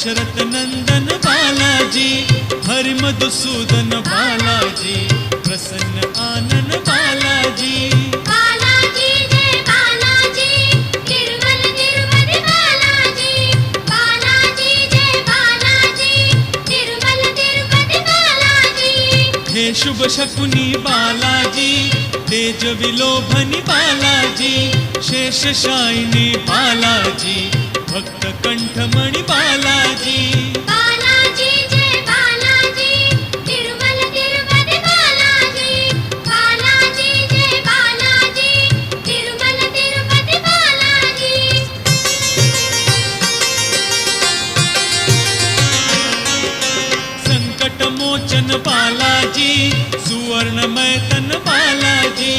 दशरथ नंदन बालाजी, हरि मधुसूदन बालाजी, प्रसन्न आनन बालाजी। बालाजी जय बालाजी, तिरुमल तिरुपति बालाजी। बालाजी जय बालाजी, तिरुमल तिरुपति बालाजी। हे शुभ शकुनी बालाजी, तेज विलोभनी बालाजी, शेष शायिनी बालाजी, भक्त कंठमणि बालाजी। बालाजी जय बालाजी, तिरुमल तिरुपति बालाजी। बालाजी जय बालाजी, तिरुमल तिरुपति बालाजी। संकट मोचन बालाजी, सुवर्णमय तन बालाजी,